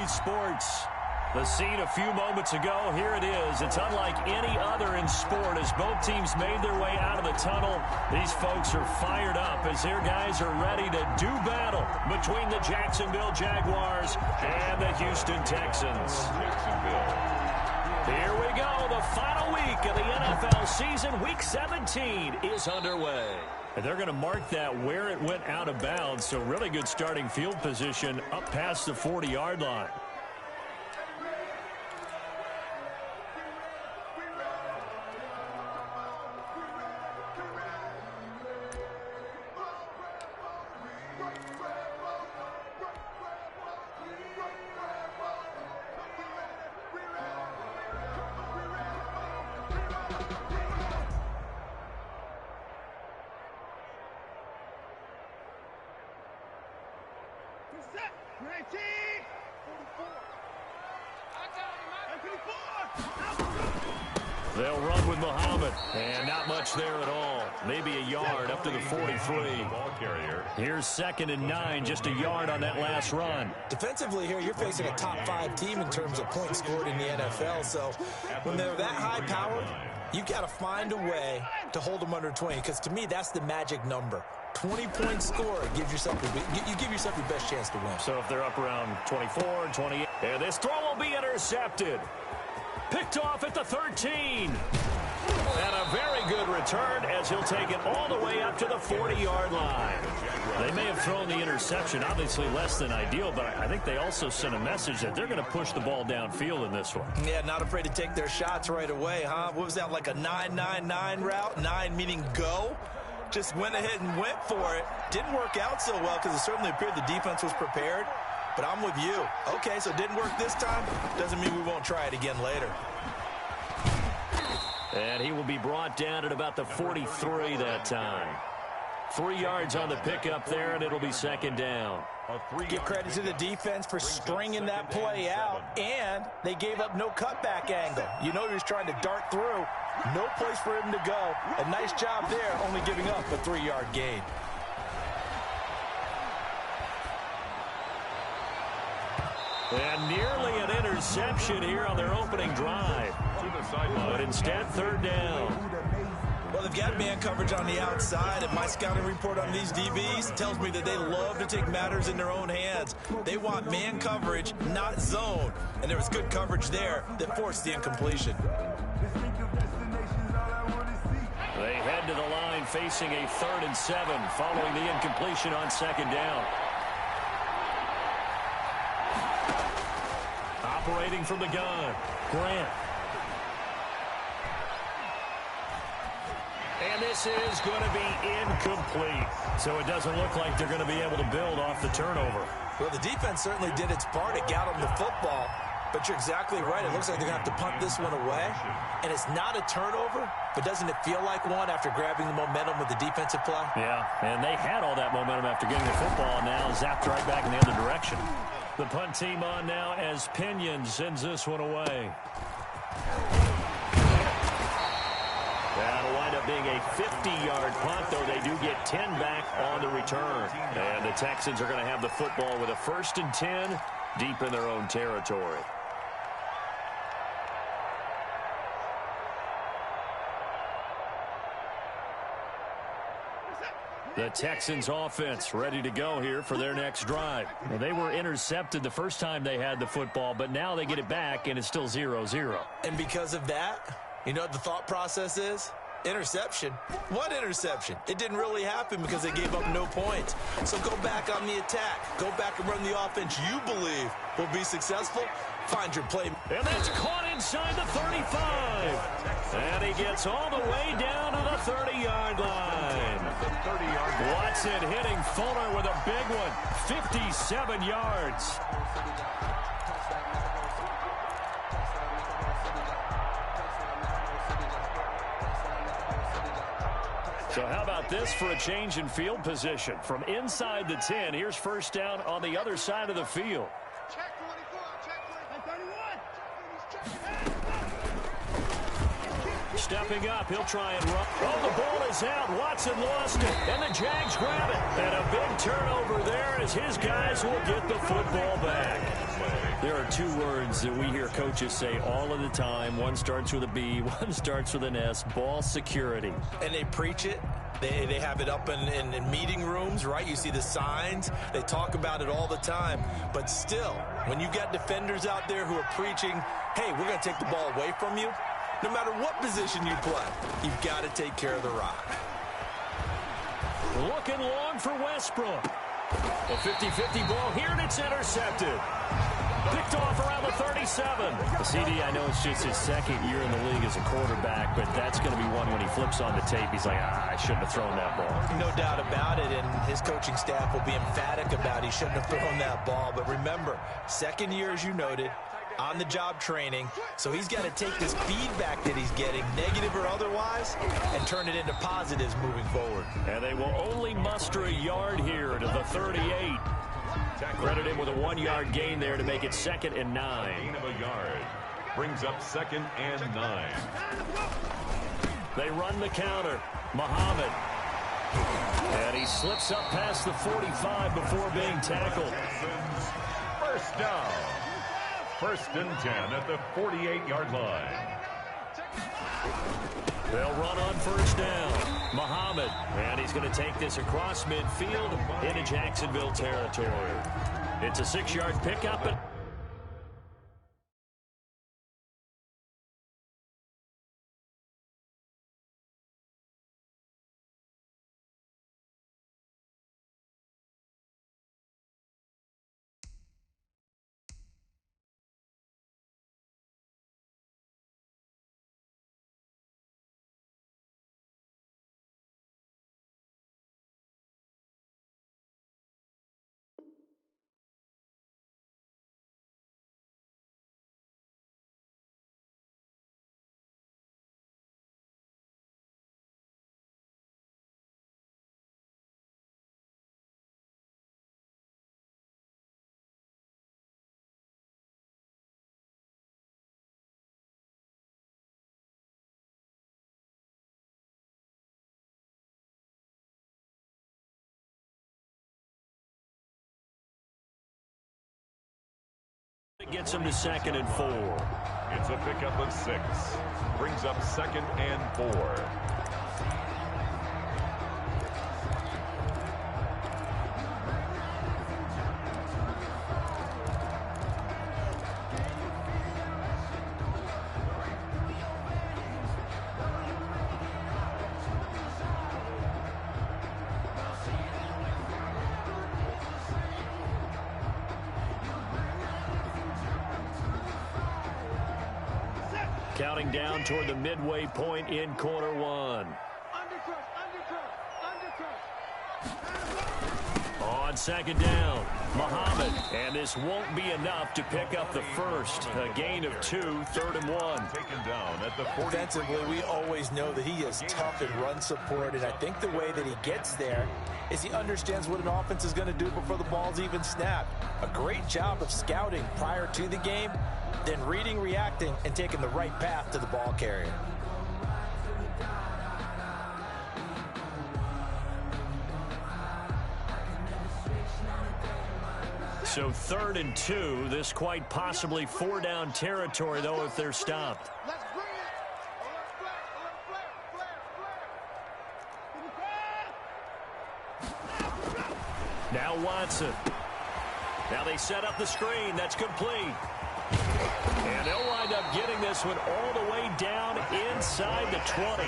CBS Sports. The scene a few moments ago, here it is. It's unlike any other in sport as both teams made their way out of the tunnel. These folks are fired up as their guys are ready to do battle between the Jacksonville Jaguars and the Houston Texans. Here we go. The final week of the NFL season. Week 17 is underway. And they're going to mark that where it went out of bounds. So really good starting field position up past the 40-yard line. They'll run with Muhammad, and not much there at all. Maybe a yard up to the 43. Here's 2nd and 9, just a yard on that last run. Defensively here, you're facing a top-5 team in terms of points scored in the NFL. So when they're that high-powered, you've got to find a way to hold them under 20, because to me, that's the magic number. 20-point score gives yourself you give yourself your best chance to win. So if they're up around 24, 28, and this throw will be intercepted. Picked off at the 13. And a very good return as he'll take it all the way up to the 40-yard line. They may have thrown the interception, obviously less than ideal, but I think they also sent a message that they're going to push the ball downfield in this one. Yeah, not afraid to take their shots right away, huh? What was that, like a 9-9-9 route? 9 meaning go? Just went ahead and went for it. Didn't work out so well because it certainly appeared the defense was prepared. But I'm with you. Okay, so it didn't work this time. Doesn't mean we won't try it again later. And he will be brought down at about the 43 that time. 3 yards on the pickup there, and it'll be 2nd down. Give credit to the defense for stringing that play out, and they gave up no cutback angle. You know he was trying to dart through. No place for him to go. A nice job there, only giving up a 3-yard gain. And nearly an interception here on their opening drive. But instead, 3rd down. Well, they've got man coverage on the outside, and my scouting report on these DBs tells me that they love to take matters in their own hands. They want man coverage, not zone. And there was good coverage there that forced the incompletion. They head to the line facing a 3rd and 7 following the incompletion on 2nd down. Operating from the gun, Grant. And this is going to be incomplete. So it doesn't look like they're going to be able to build off the turnover. Well, the defense certainly did its part. It got them the football. But you're exactly right. It looks like they're going to have to punt this one away. And it's not a turnover, but doesn't it feel like one after grabbing the momentum with the defensive play? Yeah, and they had all that momentum after getting the football, and now zapped right back in the other direction. The punt team on now as Pinion sends this one away. That'll wind up being a 50-yard punt, though they do get 10 back on the return. And the Texans are going to have the football with a 1st and 10 deep in their own territory. The Texans offense ready to go here for their next drive. Well, they were intercepted the first time they had the football, but now they get it back, and it's still 0-0. And because of that, you know what the thought process is? Interception. What interception? It didn't really happen because they gave up no points. So go back on the attack. Go back and run the offense you believe will be successful. Find your play. And that's caught inside the 35. And he gets all the way down to the 30-yard line. Watson hitting Fuller with a big one. 57 yards. So how about this for a change in field position? From inside the 10, here's 1st down on the other side of the field. Check 24, check 31. Stepping up, he'll try and run. Oh, the ball is out. Watson lost it, and the Jags grab it. And a big turnover there as his guys will get the football back. There are two words that we hear coaches say all of the time. One starts with a B, one starts with an S, ball security. And they preach it. They have it up in meeting rooms, right? You see the signs. They talk about it all the time. But still, when you got defenders out there who are preaching, hey, we're going to take the ball away from you, no matter what position you play, you've got to take care of the rock. Looking long for Westbrook. A 50-50 ball here, and it's intercepted. Picked off around the 37. The CD, I know it's just his second year in the league as a quarterback, but that's going to be one when he flips on the tape. He's like, I shouldn't have thrown that ball. No doubt about it, and his coaching staff will be emphatic about he shouldn't have thrown that ball. But remember, second year, as you noted, on-the-job training, so he's got to take this feedback that he's getting, negative or otherwise, and turn it into positives moving forward. And they will only muster a yard here to the 38. Credit him with a 1-yard gain there to make it 2nd and 9. Gain of a yard. Brings up 2nd and 9. They run the counter. Muhammad. And he slips up past the 45 before being tackled. First down. 1st and 10 at the 48-yard line. They'll run on 1st down. Muhammad. And he's going to take this across midfield into Jacksonville territory. It's a 6-yard pickup. Gets him to 2nd and 4. It's a pickup of 6. Brings up 2nd and 4. Counting down toward the midway point in quarter 1. On 2nd down, Muhammad. And this won't be enough to pick up the first. A gain of 2, 3rd and 1. Taken down at the 40. Defensively, we always know that he is tough in run support, and I think the way that he gets there is he understands what an offense is going to do before the ball's even snapped. A great job of scouting prior to the game, then reading, reacting, and taking the right path to the ball carrier. So 3rd and 2, this quite possibly 4-down territory, though, if they're stopped. Let's bring it. Now Watson. Now they set up the screen. That's complete. And they'll wind up getting this one all the way down inside the 20.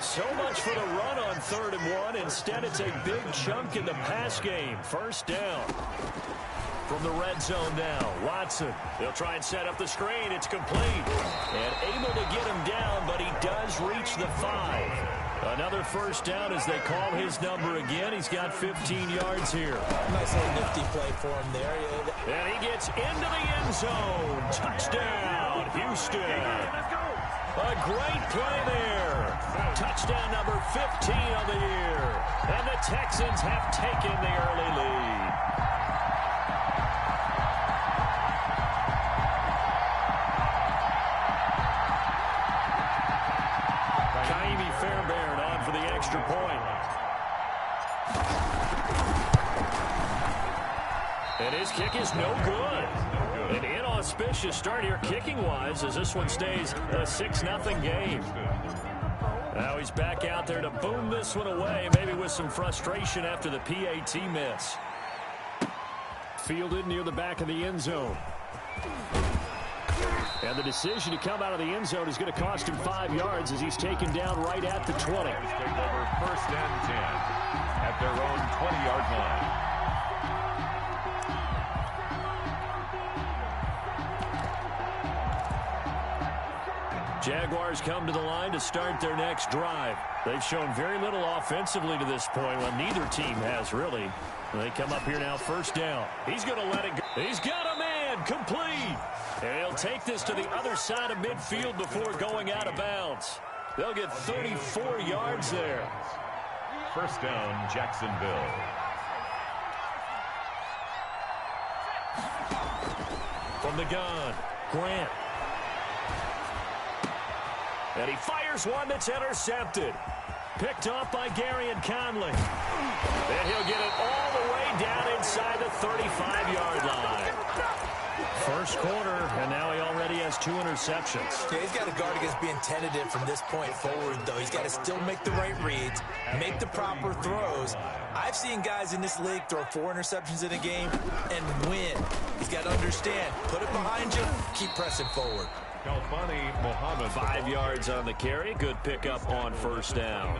So much for the run on 3rd and 1. Instead, it's a big chunk in the pass game. 1st down. From the red zone now, Watson. They'll try and set up the screen. It's complete. And able to get him down, but he does reach the 5. Another 1st down as they call his number again. He's got 15 yards here. Nice little nifty play for him there. And he gets into the end zone. Touchdown, Houston. A great play there. Touchdown number 15 of the year. And the Texans have taken the early lead. Fairbairn on for the extra point. And his kick is no good. And in on auspicious start here kicking-wise as this one stays a 6-0 game. Now he's back out there to boom this one away, maybe with some frustration after the PAT miss. Fielded near the back of the end zone. And the decision to come out of the end zone is going to cost him 5 yards as he's taken down right at the 20. Take over 1st and 10 at their own 20-yard line. Jaguars come to the line to start their next drive. They've shown very little offensively to this point, when neither team has really. They come up here now, 1st down. He's going to let it go. He's got a man, complete. And he'll take this to the other side of midfield before going out of bounds. They'll get 34 yards there. 1st down, Jacksonville. From the gun, Grant. And he fires one that's intercepted. Picked off by Garyon Conley. And he'll get it all the way down inside the 35-yard line. 1st quarter, and now he already has 2 interceptions. Yeah, he's got to guard against being tentative from this point forward, though. He's got to still make the right reads, make the proper throws. I've seen guys in this league throw 4 interceptions in a game and win. He's got to understand, put it behind you, keep pressing forward. Kalfani Mohammed. 5 yards on the carry. Good pickup on 1st down.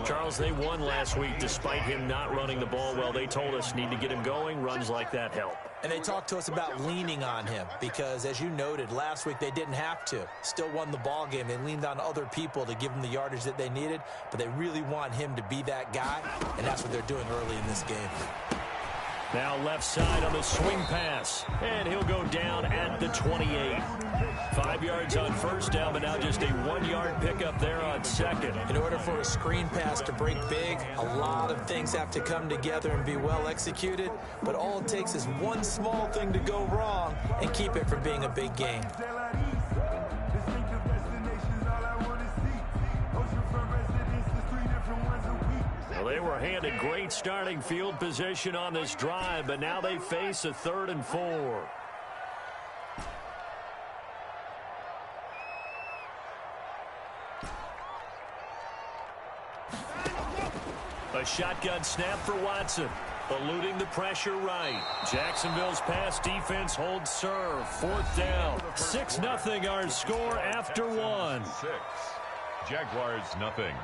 Charles, they won last week despite him not running the ball well. They told us need to get him going. Runs like that help. And they talked to us about leaning on him because, as you noted, last week they didn't have to. Still won the ball game. They leaned on other people to give them the yardage that they needed, but they really want him to be that guy, and that's what they're doing early in this game. Now left side on the swing pass, and he'll go down at the 28. 5 yards on 1st down, but now just a 1-yard pickup there on 2nd. In order for a screen pass to break big, a lot of things have to come together and be well executed, but all it takes is one small thing to go wrong and keep it from being a big game. Well, they were handed great starting field position on this drive, but now they face a 3rd and 4. A shotgun snap for Watson, eluding the pressure right. Jacksonville's pass defense holds serve. 4th down. 6-0 our score after 1. 6. Jaguars nothing.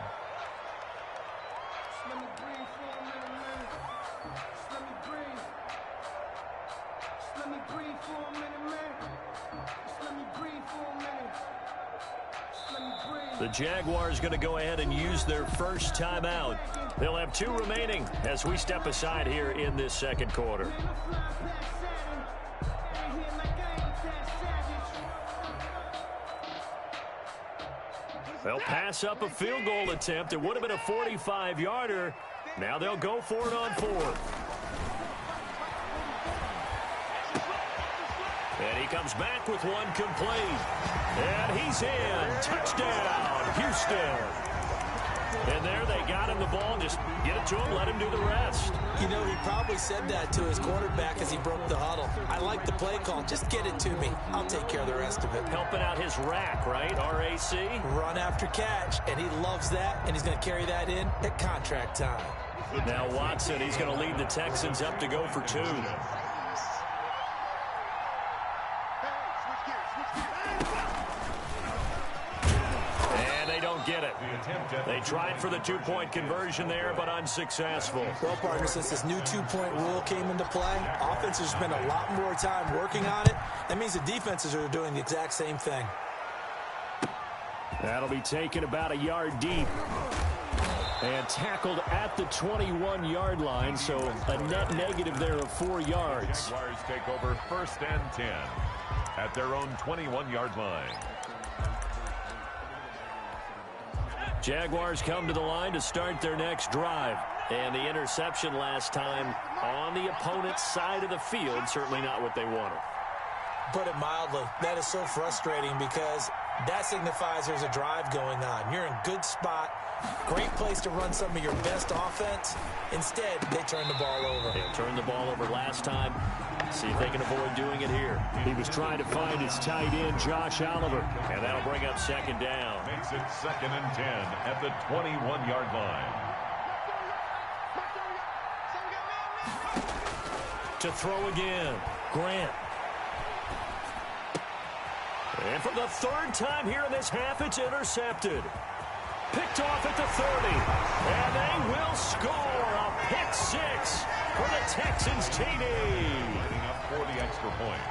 The Jaguars going to go ahead and use their first timeout. They'll have 2 remaining as we step aside here in this 2nd quarter. They'll pass up a field goal attempt. It would have been a 45-yarder. Now they'll go for it on 4th. And he comes back with one complete. And he's in. Touchdown, Houston. And there they got him the ball. Just get it to him, let him do the rest. You know, he probably said that to his quarterback as he broke the huddle. I like the play call. Just get it to me. I'll take care of the rest of it. Helping out his rack, right? R-A-C? Run after catch, and he loves that, and he's going to carry that in at contract time. Now Watson, he's going to lead the Texans up to go for 2. Get it. They tried for the 2-point conversion there, but unsuccessful. Well, partner, since this new 2-point rule came into play, offenses spend a lot more time working on it. That means the defenses are doing the exact same thing. That'll be taken about a yard deep. And tackled at the 21-yard line, so a net negative there of 4 yards. Jaguars take over 1st and 10 at their own 21-yard line. Jaguars come to the line to start their next drive. And the interception last time on the opponent's side of the field, certainly not what they wanted. Put it mildly, that is so frustrating because that signifies there's a drive going on. You're in good spot. Great place to run some of your best offense. Instead, they turn the ball over. They turned the ball over last time. See if they can avoid doing it here. He was trying to find his tight end, Josh Oliver, and that'll bring up second down. Makes it 2nd and 10 at the 21-yard line. To throw again, Grant. And for the third time here in this half, it's intercepted. Picked off at the 30. And they will score a pick six for the Texans TD. Getting up for the extra point.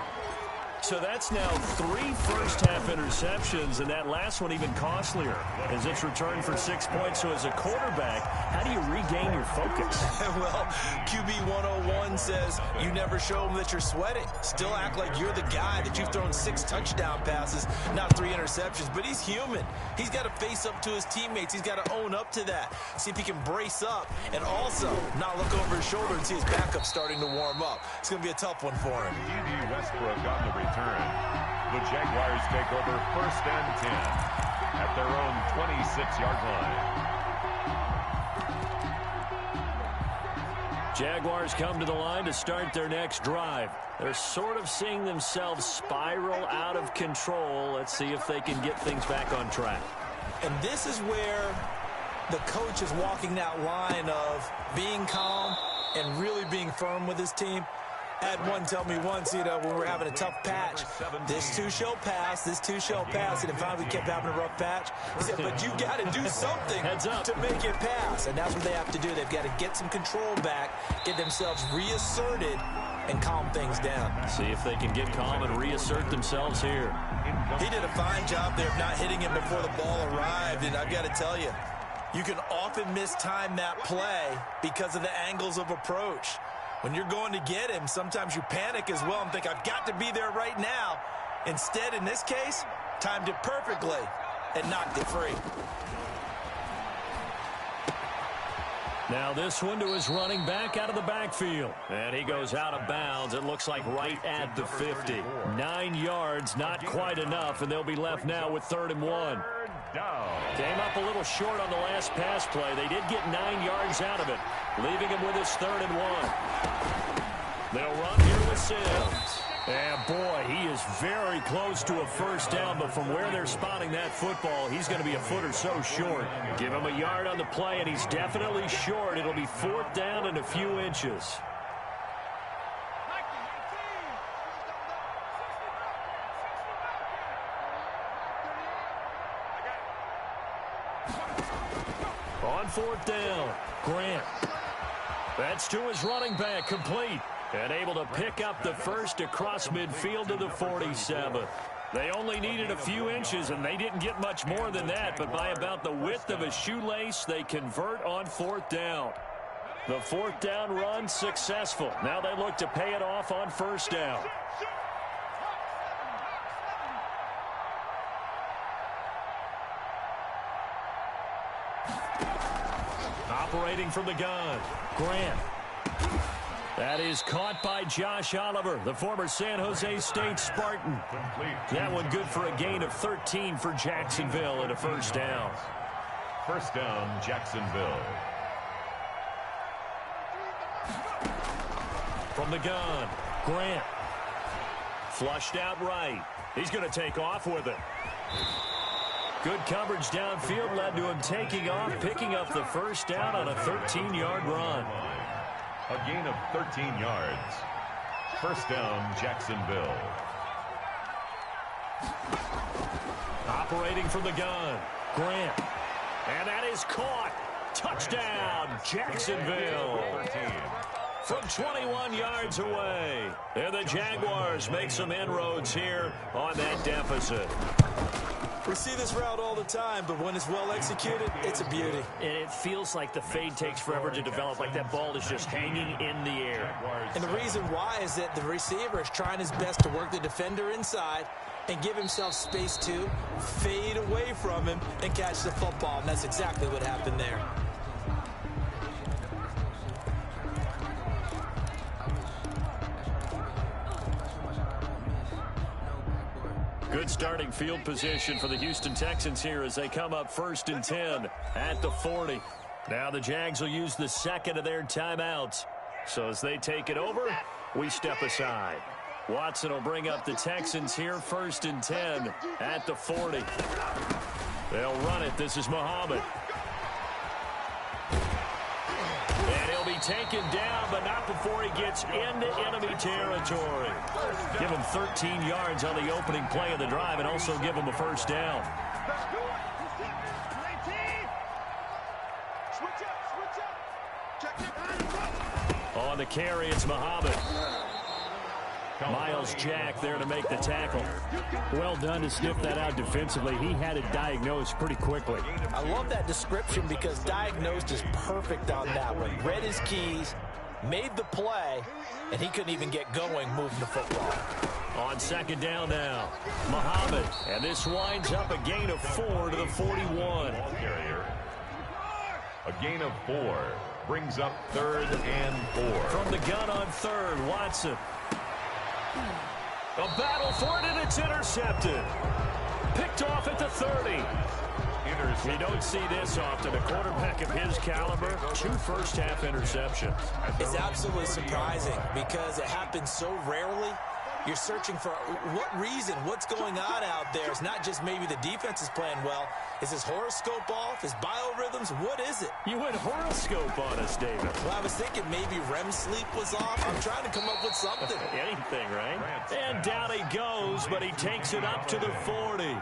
So that's now 3 first-half interceptions, and that last one even costlier as it's returned for 6 points. So as a quarterback, how do you regain your focus? Well, QB 101 says you never show them that you're sweating. Still act like you're the guy, that you've thrown 6 touchdown passes, not 3 interceptions. But he's human. He's got to face up to his teammates. He's got to own up to that. See if he can brace up and also not look over his shoulder and see his backup starting to warm up. It's going to be a tough one for him. D.D. Westbrook on the return. The Jaguars take over 1st and 10 at their own 26-yard line. Jaguars come to the line to start their next drive. They're sort of seeing themselves spiral out of control. Let's see if they can get things back on track. And this is where the coach is walking that line of being calm and really being firm with his team. I had one tell me once, when we were having a tough patch, this too shall pass, this too shall pass, and finally we kept having a rough patch. He said, but you got to do something to make it pass, and that's what they have to do. They've got to get some control back, get themselves reasserted, and calm things down. See if they can get calm and reassert themselves here. He did a fine job there of not hitting him before the ball arrived, and I've got to tell you, you can often mistime that play because of the angles of approach. When you're going to get him, sometimes you panic as well and think, I've got to be there right now. Instead, in this case, timed it perfectly and knocked it free. Now this one to his running back out of the backfield. And he goes out of bounds. It looks like right at the 50. 9 yards, not quite enough, and they'll be left now with 3rd and 1. Came up a little short on the last pass play. They did get 9 yards out of it, leaving him with his 3rd and 1. They'll run here with Sims. And boy, he is very close to a first down, but from where they're spotting that football, he's going to be a foot or so short. Give him a yard on the play, and he's definitely short. It'll be 4th down and a few inches. On 4th down, Grant. That's to his running back, complete. And able to pick up the first across midfield to the 47. They only needed a few inches, and they didn't get much more than that. But by about the width of a shoelace, they convert on 4th down. The 4th down run successful. Now they look to pay it off on 1st down. Operating from the gun, Grant. That is caught by Josh Oliver, the former San Jose State Spartan. That one good for a gain of 13 for Jacksonville and a 1st down. 1st down, Jacksonville. From the gun, Grant. Flushed out right. He's going to take off with it. Good coverage downfield led to him taking off, picking up the 1st down on a 13-yard run. A gain of 13 yards. 1st down, Jacksonville. Operating from the gun, Grant. And that is caught. Touchdown, Jacksonville. From 21 yards away. And the Jaguars make some inroads here on that deficit. We see this route all the time, but when it's well executed, it's a beauty. And it feels like the fade takes forever to develop, like that ball is just hanging in the air. And the reason why is that the receiver is trying his best to work the defender inside and give himself space to fade away from him and catch the football. And that's exactly what happened there. Good starting field position for the Houston Texans here as they come up 1st and 10 at the 40. Now the Jags will use the second of their timeouts. So as they take it over, we step aside. Watson will bring up the Texans here 1st and 10 at the 40. They'll run it. This is Muhammad. And he'll be taken down, but not before he gets into enemy territory. Give him 13 yards on the opening play of the drive and also give him a first down. On the carry, it's Muhammad. Myles Jack there to make the tackle. Well done to sniff that out defensively. He had it diagnosed pretty quickly. I love that description because diagnosed is perfect on that one. Read his keys, made the play, and he couldn't even get going moving the football. On second down now, Muhammad. And this winds up a gain of 4 to the 41. A gain of 4 brings up 3rd and 4. From the gun on 3rd, Watson. A battle for it, and it's intercepted. Picked off at the 30. We don't see this often. A quarterback of his caliber, 2 first-half interceptions. It's absolutely surprising because it happens so rarely. You're searching for what reason, what's going on out there. It's not just maybe the defense is playing well. Is his horoscope off? His biorhythms? What is it? You went horoscope on us, David. Well, I was thinking maybe REM sleep was off. I'm trying to come up with something. Anything, right? And down he goes, but he takes it up to the 40.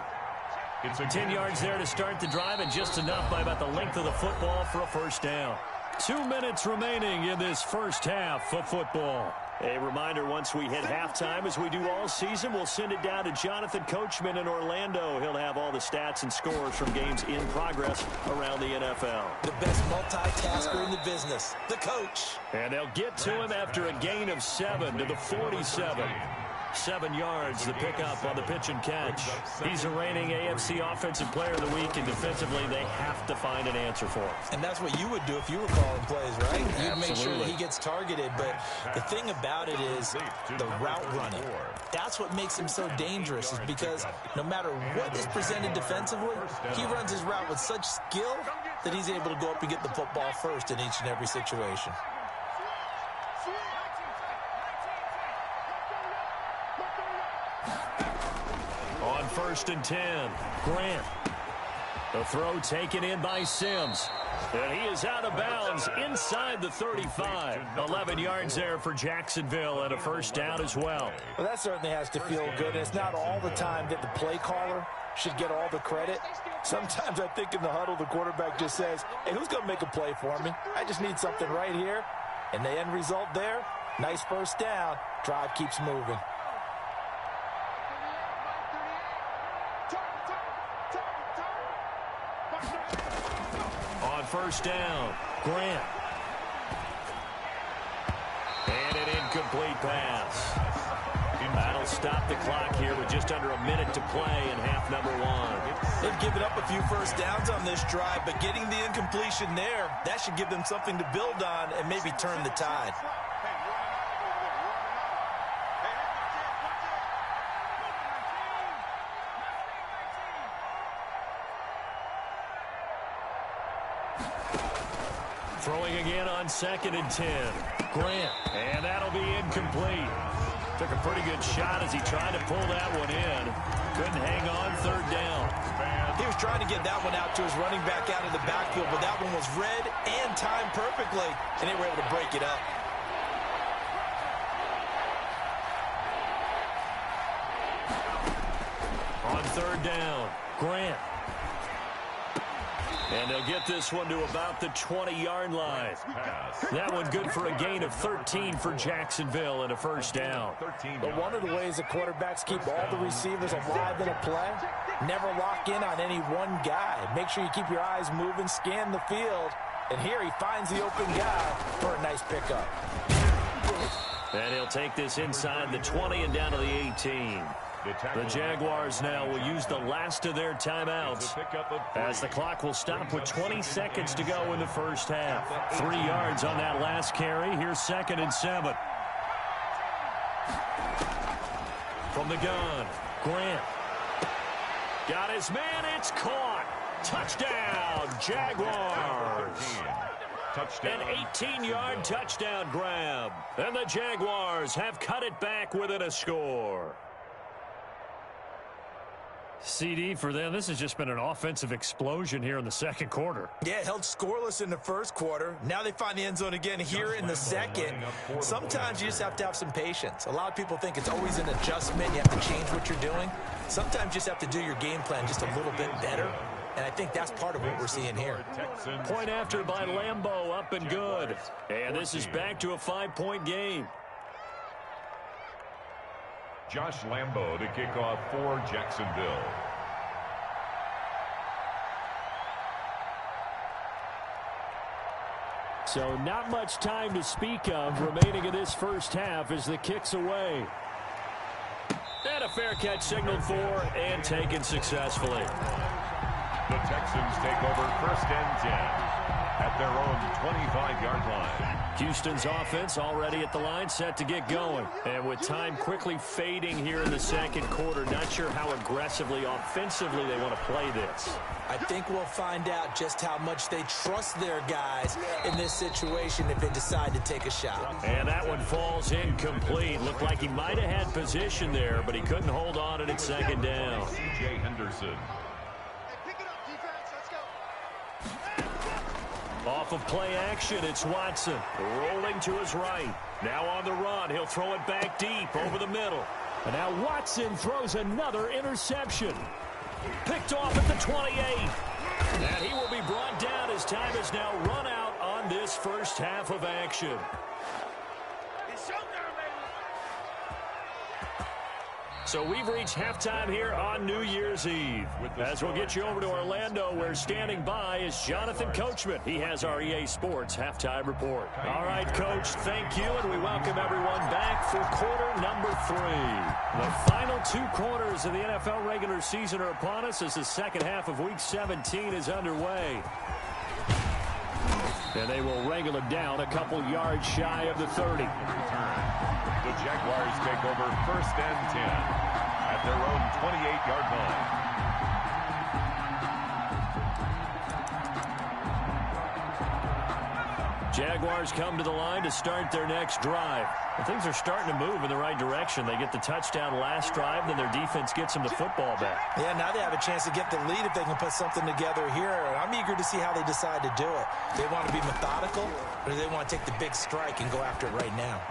It's 10 yards there to start the drive, and just enough by about the length of the football for a first down. 2 minutes remaining in this first half of football. A reminder, once we hit halftime, as we do all season, we'll send it down to Jonathan Coachman in Orlando. He'll have all the stats and scores from games in progress around the NFL. The best multitasker in the business, the coach. And they'll get to him after a gain of 7 to the 47. 7 yards, the pickup on the pitch and catch. He's a reigning AFC Offensive Player of the Week, and defensively they have to find an answer for him. And that's what you would do if you were calling plays, right? You'd make sure that he gets targeted. But the thing about it is the route running. That's what makes him so dangerous, is because no matter what is presented defensively, he runs his route with such skill that he's able to go up and get the football first in each and every situation. On 1st and 10, Grant. The throw taken in by Sims. And he is out of bounds inside the 35. 11 yards there for Jacksonville and a first down as well. Well, that certainly has to feel good. And it's not all the time that the play caller should get all the credit. Sometimes I think in the huddle, the quarterback just says, hey, who's going to make a play for me? I just need something right here. And the end result there, nice first down. Drive keeps moving. On first down, Grant. And an incomplete pass. That'll stop the clock here with just under a minute to play in half number 1. They've given up a few first downs on this drive, but getting the incompletion there, that should give them something to build on and maybe turn the tide. Throwing again on 2nd and 10. Grant. And that'll be incomplete. Took a pretty good shot as he tried to pull that one in. Couldn't hang on 3rd down. He was trying to get that one out to his running back out of the backfield, but that one was read and timed perfectly, and they were able to break it up. On 3rd down, Grant. And they'll get this one to about the 20-yard line. That one good for a gain of 13 for Jacksonville and a first down. But one of the ways the quarterbacks keep all the receivers alive in a play, never lock in on any one guy. Make sure you keep your eyes moving, scan the field. And here he finds the open guy for a nice pickup. And he'll take this inside the 20 and down to the 18. The Jaguars now will use the last of their timeouts as the clock will stop with 20 seconds to go in the first half. 3 yards on that last carry. Here's 2nd and 7. From the gun, Grant. Got his man. It's caught. Touchdown, Jaguars. Touchdown. An 18-yard touchdown grab. And the Jaguars have cut it back within a score. CD for them, this has just been an offensive explosion here in the second quarter. Yeah, held scoreless in the first quarter. Now they find the end zone again here in the second. Sometimes you just have to have some patience. A lot of people think it's always an adjustment. You have to change what you're doing. Sometimes you just have to do your game plan just a little bit better. And I think that's part of what we're seeing here. Point after by Lambeau, up and good. And this is back to a 5-point game. Josh Lambeau to kick off for Jacksonville. So not much time to speak of remaining in this first half as the kick's away. And a fair catch signaled for and taken successfully. The Texans take over 1st and 10 at their own 25-yard line. Houston's offense already at the line, set to get going. And with time quickly fading here in the second quarter, not sure how aggressively, offensively they want to play this. I think we'll find out just how much they trust their guys in this situation if they decide to take a shot. And that one falls incomplete. Looked like he might have had position there, but he couldn't hold on at second down. C.J. Henderson. Off of play action, it's Watson rolling to his right. Now on the run, he'll throw it back deep over the middle. And now Watson throws another interception. Picked off at the 28. And he will be brought down as time has now run out on this first half of action. So we've reached halftime here on New Year's Eve. As we'll get you over to Orlando, where standing by is Jonathan Coachman. He has our EA Sports Halftime Report. All right, Coach, thank you, and we welcome everyone back for quarter number 3. The final 2 quarters of the NFL regular season are upon us as the second half of Week 17 is underway. And they will wrangle it down a couple yards shy of the 30. The Jaguars take over 1st and 10 at their own 28-yard line. Jaguars come to the line to start their next drive. And things are starting to move in the right direction. They get the touchdown last drive, then their defense gets them the football back. Yeah, now they have a chance to get the lead if they can put something together here. I'm eager to see how they decide to do it. They want to be methodical, or do they want to take the big strike and go after it right now?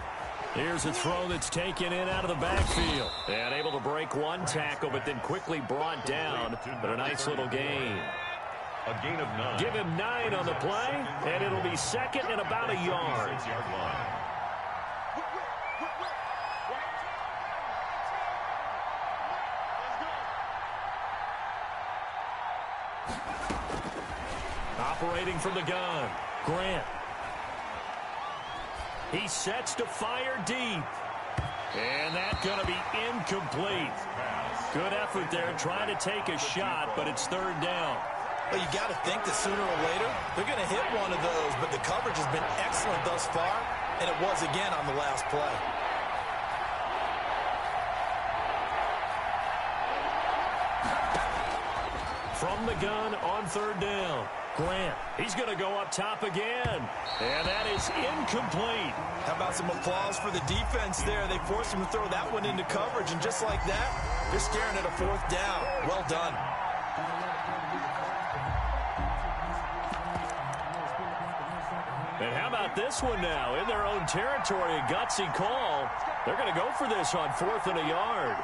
Here's a throw that's taken in out of the backfield. And able to break one tackle, but then quickly brought down. But a nice little gain. A gain of 9. Give him 9 on the play, and it'll be second and about a yard. 6-yard line. Operating from the gun, Grant. He sets to fire deep. And that's going to be incomplete. Good effort there trying to take a shot, but it's 3rd down. Well, you got to think that sooner or later they're going to hit one of those, but the coverage has been excellent thus far, and it was again on the last play. From the gun on 3rd down, Grant. He's going to go up top again, and that is incomplete. How about some applause for the defense there? They forced him to throw that one into coverage, and just like that, they're staring at a 4th down. Well done. And how about this one now? In their own territory, a gutsy call. They're going to go for this on 4th and a yard.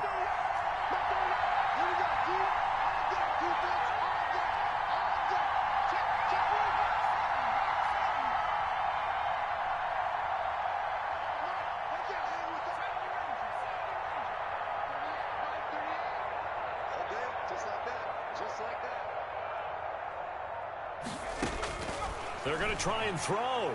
They're going to try and throw.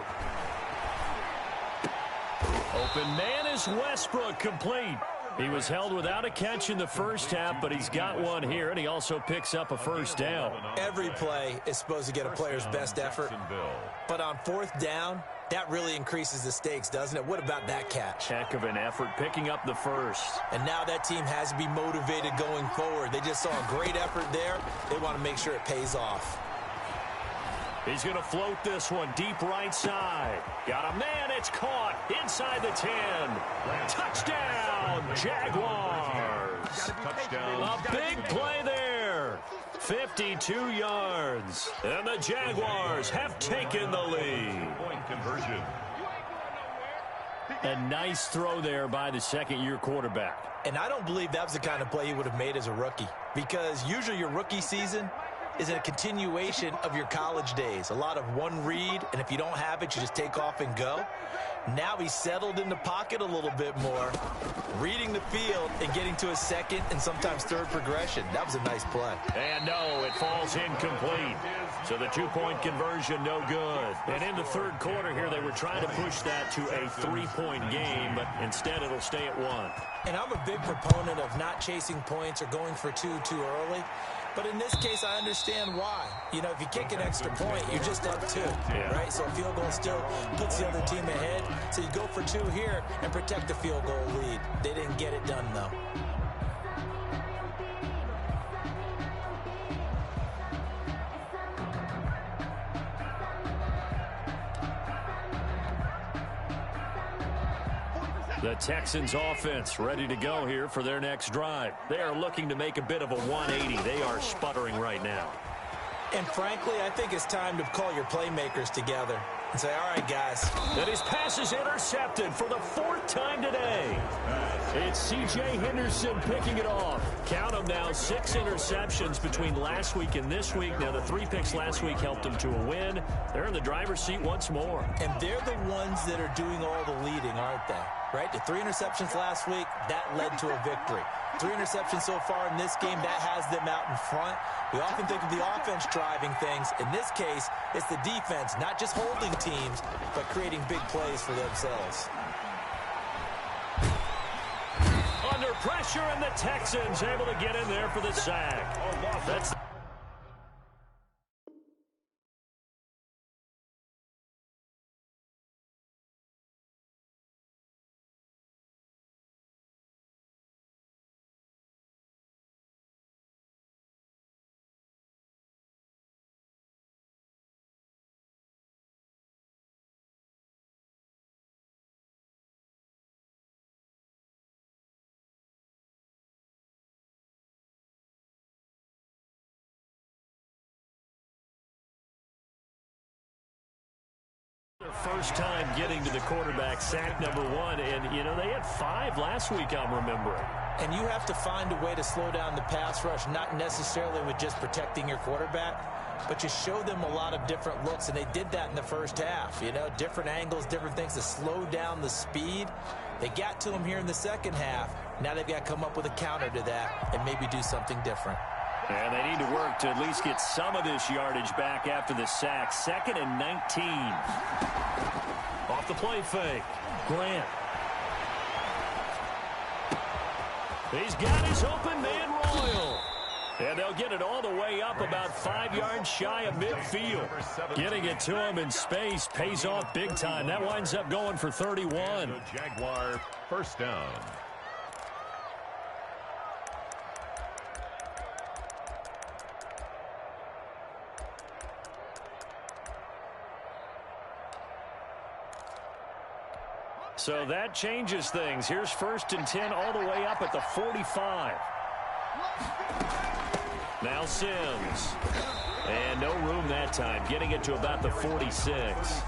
Open man is Westbrook, complete. He was held without a catch in the first half, but he's got one here, and he also picks up a first down. Every play is supposed to get a player's best effort, but on fourth down, that really increases the stakes, doesn't it? What about that catch? Heck of an effort picking up the first. And now that team has to be motivated going forward. They just saw a great effort there. They want to make sure it pays off. He's going to float this one deep right side. Got a man. It's caught inside the 10. Touchdown, Jaguars. Touchdown. A big play there. 52 yards. And the Jaguars have taken the lead. Point conversion. A nice throw there by the second-year quarterback. And I don't believe that was the kind of play he would have made as a rookie, because usually your rookie season is a continuation of your college days. A lot of one read, and if you don't have it, you just take off and go. Now he's settled in the pocket a little bit more, reading the field and getting to a second and sometimes third progression. That was a nice play. And no, it falls incomplete. So the two-point conversion, no good. And in the third quarter here, they were trying to push that to a three-point game, but instead it'll stay at one. And I'm a big proponent of not chasing points or going for two too early. But in this case, I understand why. You know, if you kick an extra point, you're just up two, right? So a field goal still puts the other team ahead. So you go for two here and protect the field goal lead. They didn't get it done, though. The Texans offense ready to go here for their next drive. They are looking to make a bit of a 180. They are sputtering right now. And frankly, I think it's time to call your playmakers together and say, all right, guys. And his pass is intercepted for the fourth time today. It's C.J. Henderson picking it off. Count them now, 6 interceptions between last week and this week. Now, the 3 picks last week helped them to a win. They're in the driver's seat once more. And they're the ones that are doing all the leading, aren't they? Right? The 3 interceptions last week, that led to a victory. 3 interceptions so far in this game, that has them out in front. We often think of the offense driving things. In this case, it's the defense, not just holding teams, but creating big plays for themselves. Under pressure, and the Texans able to get in there for the sack. That's their first time getting to the quarterback, sack number 1. And, you know, they had 5 last week, I'm remembering. And you have to find a way to slow down the pass rush, not necessarily with just protecting your quarterback, but you show them a lot of different looks, and they did that in the first half. You know, different angles, different things to slow down the speed. They got to him here in the second half. Now they've got to come up with a counter to that and maybe do something different. And they need to work to at least get some of this yardage back after the sack. 2nd and 19. Off the play fake. Grant. He's got his open man, Royal. And they'll get it all the way up about 5 yards shy of midfield. Getting it to him in space pays off big time. That winds up going for 31. The Jaguar first down. So that changes things. Here's 1st and 10 all the way up at the 45. Now Sims. And no room that time. Getting it to about the 46.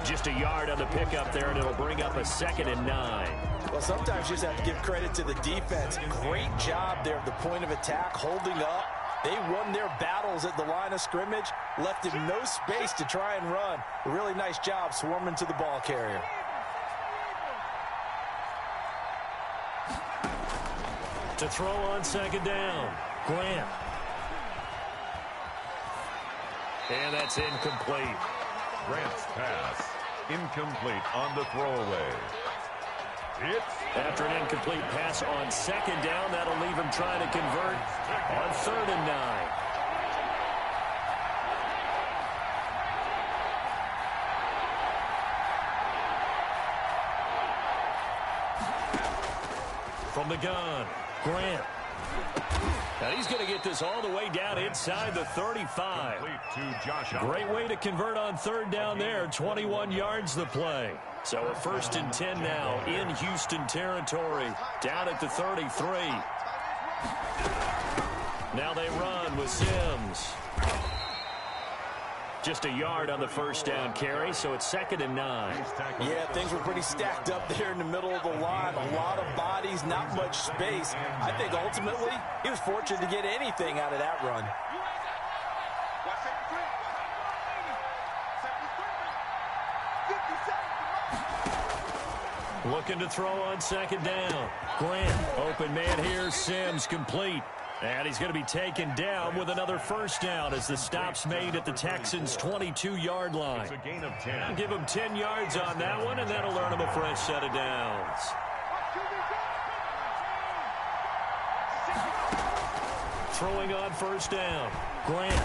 Just a yard on the pickup there, and it'll bring up a 2nd and 9. Well, sometimes you just have to give credit to the defense. Great job there at the point of attack, holding up. They won their battles at the line of scrimmage, left him no space to try and run. A really nice job swarming to the ball carrier. To throw on 2nd down, Grant. And that's incomplete. Grant's pass incomplete on the throwaway. It's After an incomplete pass on second down, that'll leave him trying to convert on 3rd and 9. From the gun, Grant. And he's going to get this all the way down inside the 35. Great way to convert on 3rd down there. 21 yards the play. So a 1st and 10 now in Houston territory. Down at the 33. Now they run with Sims. Just a yard on the 1st down carry, so it's 2nd and 9. Yeah, things were pretty stacked up there in the middle of the line. A lot of bodies, not much space. I think ultimately he was fortunate to get anything out of that run. Looking to throw on 2nd down. Grant, open man here, Sims complete. And he's going to be taken down with another 1st down as the stop's made at the Texans' 22-yard line. It's a gain of 10. Give him 10 yards on that one, and that'll earn him a fresh set of downs. Throwing on 1st down. Grant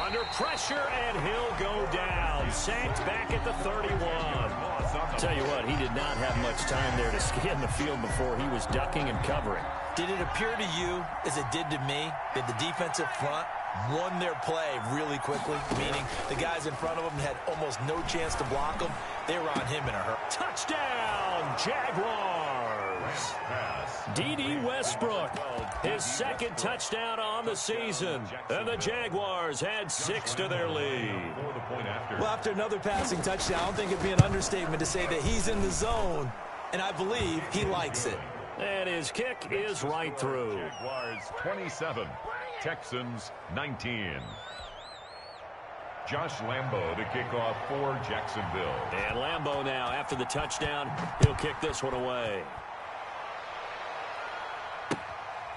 under pressure, and he'll go down. Sacked back at the 31. Tell you what, he did not have much time there to scan the field before he was ducking and covering. Did it appear to you, as it did to me, that the defensive front won their play really quickly? Meaning the guys in front of them had almost no chance to block them. They were on him in a hurry. Touchdown, Jaguars! D.D. Westbrook, his 2nd touchdown on the season. And the Jaguars add 6 to their lead. Well, after another passing touchdown, I don't think it'd be an understatement to say that he's in the zone, and I believe he likes it. And his kick is right through. Jaguars 27, Texans 19. Josh Lambo to kick off for Jacksonville. And Lambo now, after the touchdown, he'll kick this one away.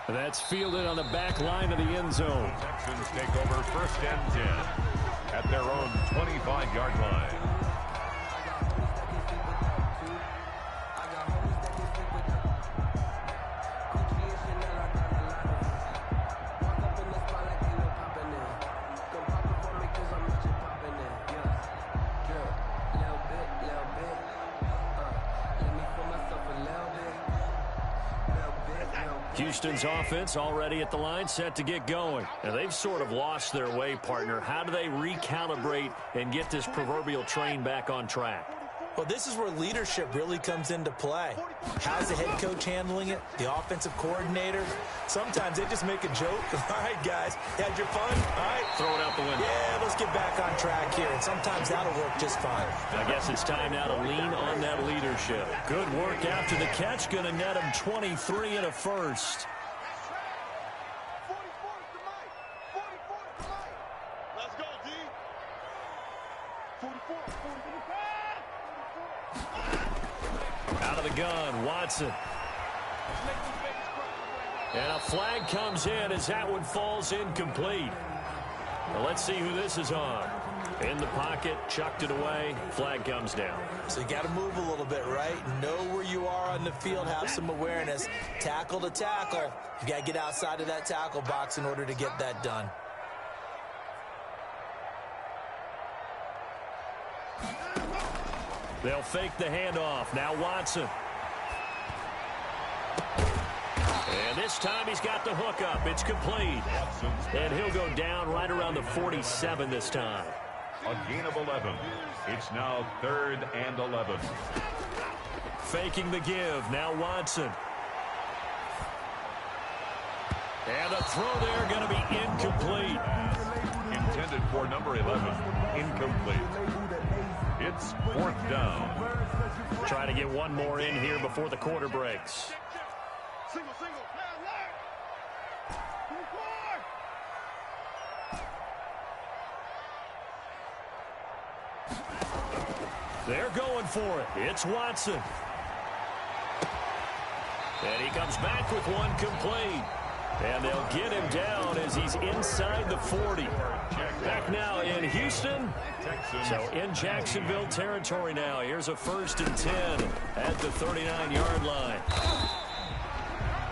That's fielded on the back line of the end zone. Texans take over 1st and 10 at their own 25-yard line. Houston's offense already at the line, set to get going. And they've sort of lost their way, partner. How do they recalibrate and get this proverbial train back on track? Well, this is where leadership really comes into play. How's the head coach handling it? The offensive coordinator? Sometimes they just make a joke. All right, guys, you had your fun? All right. Throw it out the window. Yeah, let's get back on track here. And sometimes that'll work just fine. I guess it's time now to lean on that leadership. Good work after the catch. Going to net him 23 and a 1st. Let's go, D. 44. Out of the gun, Watson. And a flag comes in as that one falls incomplete. Well, let's see who this is on. In the pocket, chucked it away, flag comes down. So you got to move a little bit, right? Know where you are on the field, have some awareness. Tackle to tackle. You got to get outside of that tackle box in order to get that done. They'll fake the handoff. Now Watson. And this time he's got the hook up. It's complete. And he'll go down right around the 47 this time. A gain of 11. It's now 3rd and 11. Faking the give. Now Watson. And a throw there going to be incomplete. Intended for number 11. Incomplete. It's 4th down. Try to get one more in here before the quarter breaks. Single. Plan left. They're going for it. It's Watson. And he comes back with one complete. And they'll get him down as as he's inside the 40. Back now in Houston. So in Jacksonville territory now. Here's a 1st and 10 at the 39-yard line.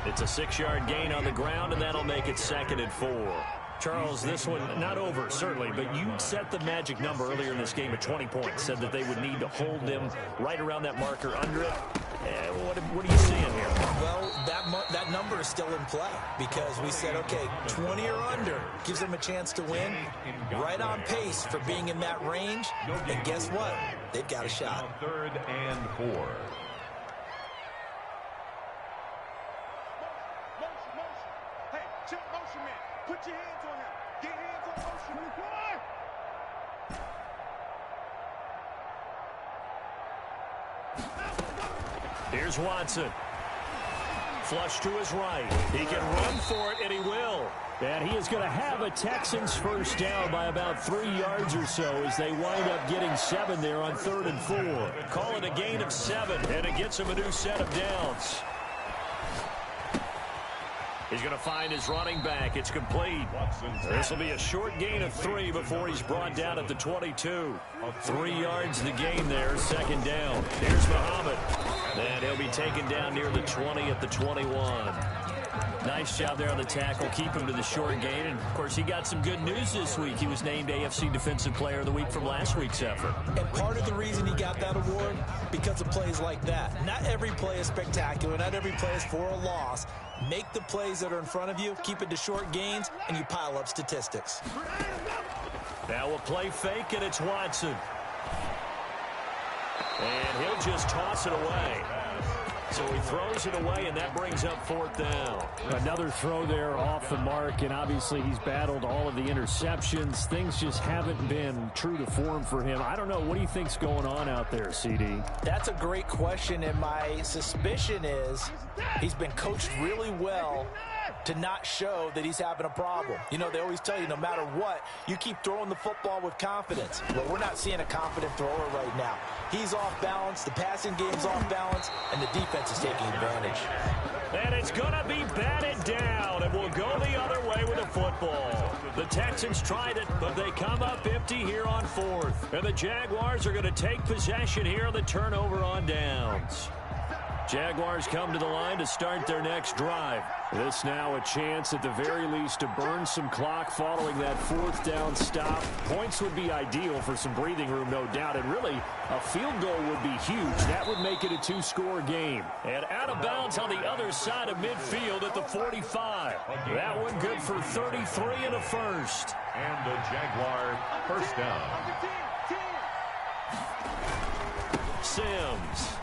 It's a 6-yard gain on the ground, and that'll make it 2nd and 4. Charles, this one not over, certainly, but you set the magic number earlier in this game at 20 points, said that they would need to hold them right around that marker under it. What are you seeing here? Well, that number is still in play because we said, okay, 20 or under gives them a chance to win. Right on pace for being in that range. And guess what? They've got a shot. 3rd and 4. Motion. Hey, check motion, man. Put your hands on him. Get hands on motion. Here's Watson. Flush to his right. He can run for it, and he will. And he is going to have a Texans first down by about 3 yards or so as they wind up getting 7 there on 3rd and 4. Call it a gain of 7, and it gets him a new set of downs. He's going to find his running back. It's complete. This will be a short gain of 3 before he's brought down at the 22. 3 yards the gain there, 2nd down. Here's Muhammad. And he'll be taken down near the 20 at the 21. Nice job there on the tackle. Keep him to the short gain. And, of course, he got some good news this week. He was named AFC Defensive Player of the Week from last week's effort. And part of the reason he got that award, because of plays like that. Not every play is spectacular. Not every play is for a loss. Make the plays that are in front of you, keep it to short gains, and you pile up statistics. Now we'll play fake, and it's Watson. And he'll just toss it away. So he throws it away, and that brings up 4th down. Another throw there off the mark, and obviously he's battled all of the interceptions. Things just haven't been true to form for him. I don't know. What do you think's going on out there, CD? That's a great question, and my suspicion is he's been coached really well to not show that he's having a problem. You know, they always tell you no matter what, you keep throwing the football with confidence. Well, we're not seeing a confident thrower right now. He's off balance, the passing game's off balance, and the defense is taking advantage. And it's going to be batted down, and we'll go the other way with the football. The Texans tried it, but they come up empty here on 4th. And the Jaguars are going to take possession here on the turnover on downs. Jaguars come to the line to start their next drive. This now a chance at the very least to burn some clock following that 4th down stop. Points would be ideal for some breathing room, no doubt. And really, a field goal would be huge. That would make it a 2-score game. And out of bounds on the other side of midfield at the 45. That one good for 33 and a first. And a Jaguar first down. Sims.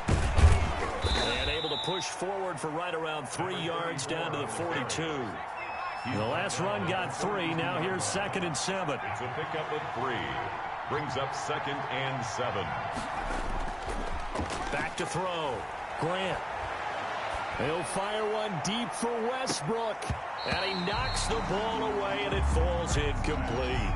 And able to push forward for right around 3 yards down to the 42. The last run got 3. Now here's 2nd and 7. It's a pickup of 3. Brings up 2nd and 7. Back to throw. Grant. He'll fire one deep for Westbrook. And he knocks the ball away, and it falls incomplete.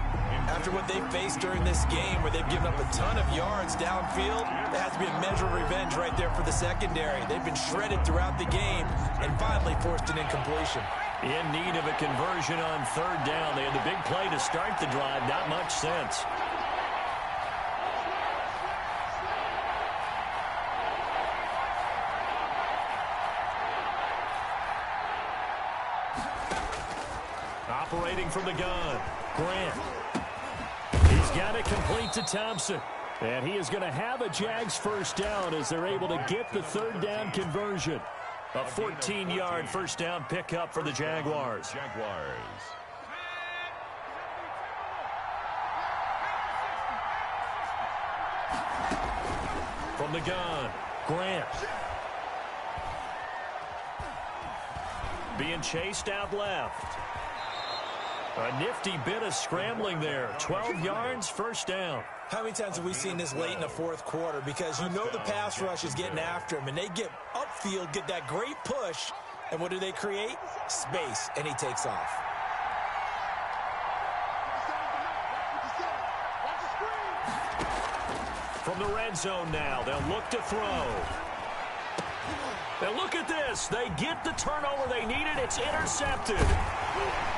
After what they faced during this game where they've given up a ton of yards downfield, there has to be a measure of revenge right there for the secondary. They've been shredded throughout the game and finally forced an incompletion. In need of a conversion on 3rd down. They had the big play to start the drive. Not much sense. Operating from the gun, Grant. He's got it complete to Thompson. And he is going to have a Jags first down as they're able to get the 3rd down conversion. A 14-yard first down pickup for the Jaguars. From the gun, Grant. Being chased out left. A nifty bit of scrambling there. 12 yards, first down. How many times have we seen this late in the 4th quarter? Because you know the pass rush is getting after him, and they get upfield, get that great push, and what do they create? Space, and he takes off. From the red zone now, they'll look to throw. Now look at this. They get the turnover they needed. It's intercepted.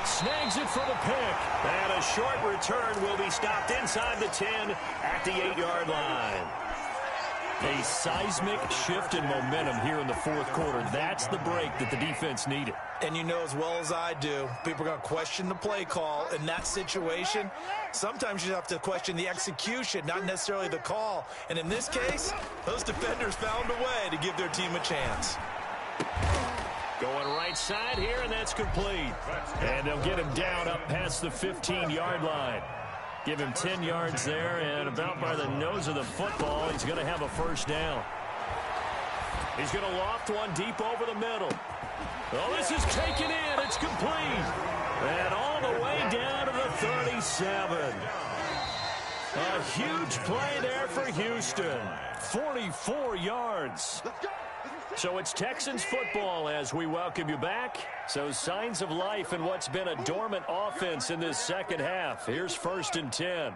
Snags it for the pick. And a short return will be stopped inside the 10 at the 8-yard line. A seismic shift in momentum here in the fourth quarter. That's the break that the defense needed. And you know as well as I do, people are going to question the play call in that situation. Sometimes you have to question the execution, not necessarily the call. And in this case, those defenders found a way to give their team a chance. Going right side here, and that's complete. And they'll get him down up past the 15-yard line. Give him 10 yards there, and about by the nose of the football, he's going to have a first down. He's going to loft one deep over the middle. Oh, this is taken in. It's complete. And all the way down to the 37. A huge play there for Houston. 44 yards. So it's Texans football as we welcome you back. So signs of life in what's been a dormant offense in this second half. Here's 1st and 10.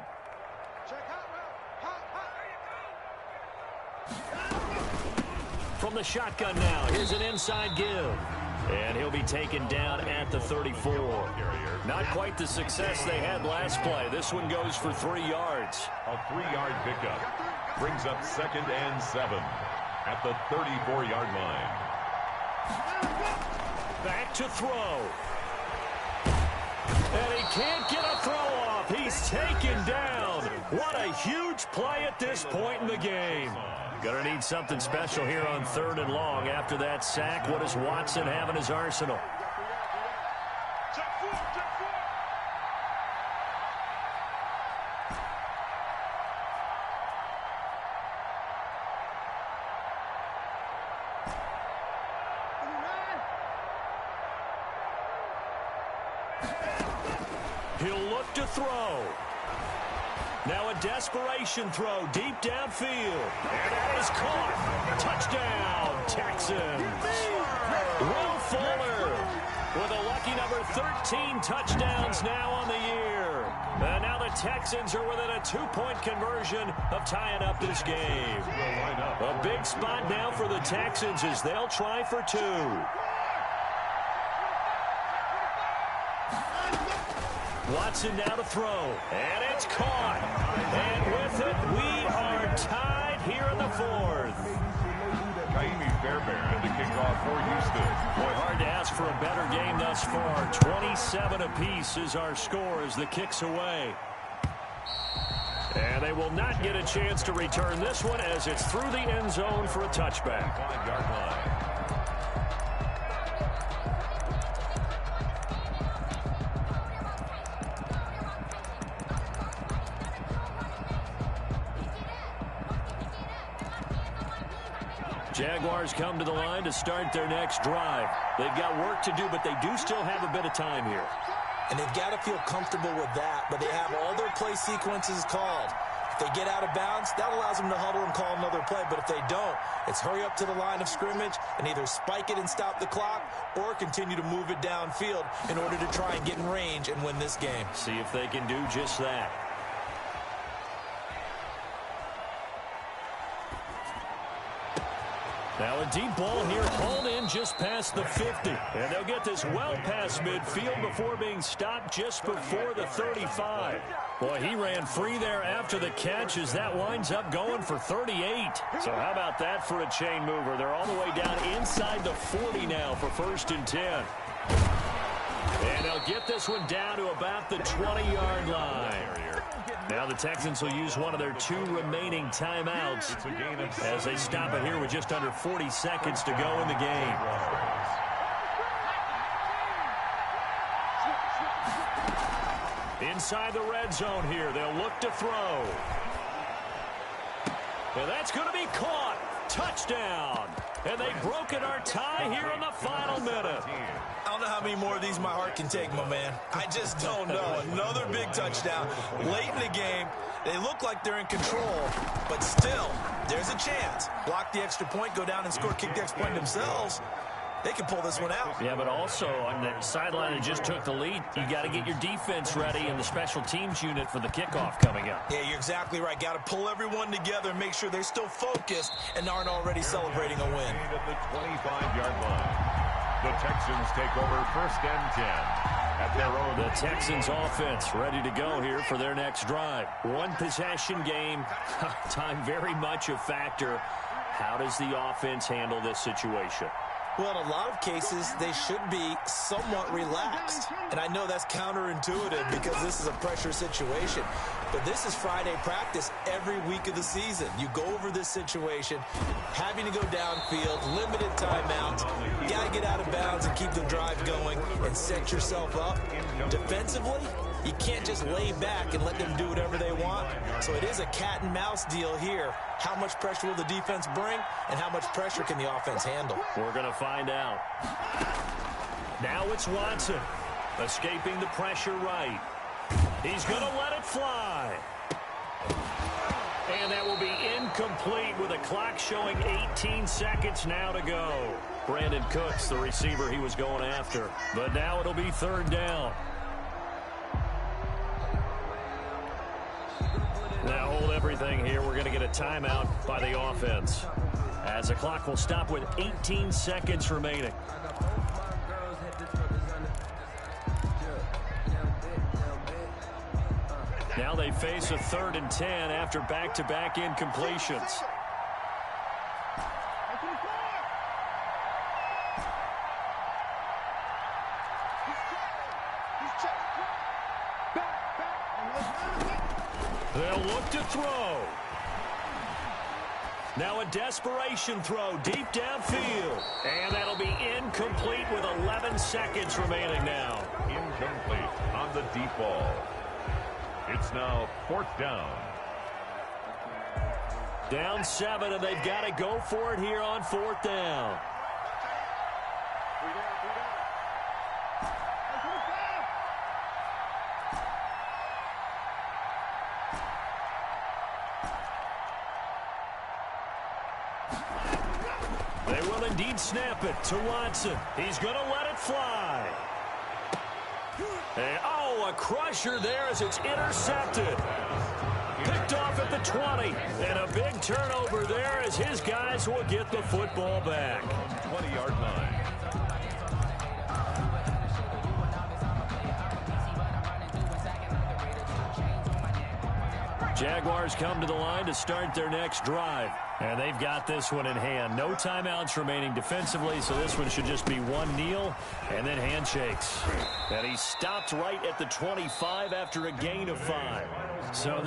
From the shotgun now, here's an inside give. And he'll be taken down at the 34. Not quite the success they had last play. This one goes for 3 yards. A 3-yard pickup brings up 2nd and 7. At the 34-yard line. Back to throw. And he can't get a throw off. He's taken down. What a huge play at this point in the game. Gonna need something special here on 3rd and long. After that sack, what does Watson have in his arsenal? He'll look to throw. Now a desperation throw deep downfield. And that is caught. Touchdown, Texans. Will Fuller with a lucky number 13 touchdowns now on the year. And now the Texans are within a 2-point conversion of tying up this game. A big spot now for the Texans as they'll try for 2. Watson now to throw, and it's caught. And with it, we are tied here in the 4th. Ka'imi Fairbairn to kick off for Houston. Boy, hard to ask for a better game thus far. 27 apiece is our score as the kick's away. And they will not get a chance to return this one as it's through the end zone for a touchback. 5-yard line. Jaguars come to the line to start their next drive. They've got work to do, but they do still have a bit of time here. And they've got to feel comfortable with that, but they have all their play sequences called. If they get out of bounds, that allows them to huddle and call another play. But if they don't, it's hurry up to the line of scrimmage and either spike it and stop the clock or continue to move it downfield in order to try and get in range and win this game. See if they can do just that. Now a deep ball here, hauled in just past the 50. And they'll get this well past midfield before being stopped just before the 35. Boy, he ran free there after the catch as that winds up going for 38. So how about that for a chain mover? They're all the way down inside the 40 now for 1st and 10. And they'll get this one down to about the 20-yard line. Now the Texans will use one of their 2 remaining timeouts as they stop it here with just under 40 seconds to go in the game. Inside the red zone here, they'll look to throw. And that's going to be caught. Touchdown. And they've broken our tie here in the final minute. I don't know how many more of these my heart can take, my man. I just don't know. Another big touchdown late in the game. They look like they're in control, but still, there's a chance. Block the extra point, go down and score, kick the extra point themselves. They can pull this one out. Yeah, but also on the sideline that just took the lead, you got to get your defense ready and the special teams unit for the kickoff coming up. Yeah, you're exactly right. Got to pull everyone together and make sure they're still focused and aren't already celebrating a win. At the 25-yard line. The Texans take over 1st and 10. at their own. The Texans offense ready to go here for their next drive. One possession game, time very much a factor. How does the offense handle this situation? Well, in a lot of cases, they should be somewhat relaxed. And I know that's counterintuitive because this is a pressure situation. But this is Friday practice every week of the season. You go over this situation, having to go downfield, limited timeouts. You got to get out of bounds and keep the drive going and set yourself up. Defensively, you can't just lay back and let them do whatever they want. So it is a cat and mouse deal here. How much pressure will the defense bring, and how much pressure can the offense handle? We're going to find out. Now it's Watson, escaping the pressure right. He's going to let it fly. And that will be incomplete with a clock showing 18 seconds now to go. Brandon Cooks, the receiver he was going after. But now it'll be third down. Now hold everything here. We're going to get a timeout by the offense, as the clock will stop with 18 seconds remaining. Now they face a 3rd and 10 after back-to-back incompletions. They'll look to throw. Now a desperation throw deep downfield. And that'll be incomplete with 11 seconds remaining now. Incomplete on the deep ball. It's now 4th down. Down 7, and they've got to go for it here on 4th down. They will indeed snap it to Watson. He's going to let it fly. And, a crusher there as it's intercepted. Picked off at the 20. And a big turnover there as his guys will get the football back. 20-yard line. Jaguars come to the line to start their next drive. And they've got this one in hand. No timeouts remaining defensively, so this one should just be one kneel and then handshakes. And he stopped right at the 25 after a gain of 5. So this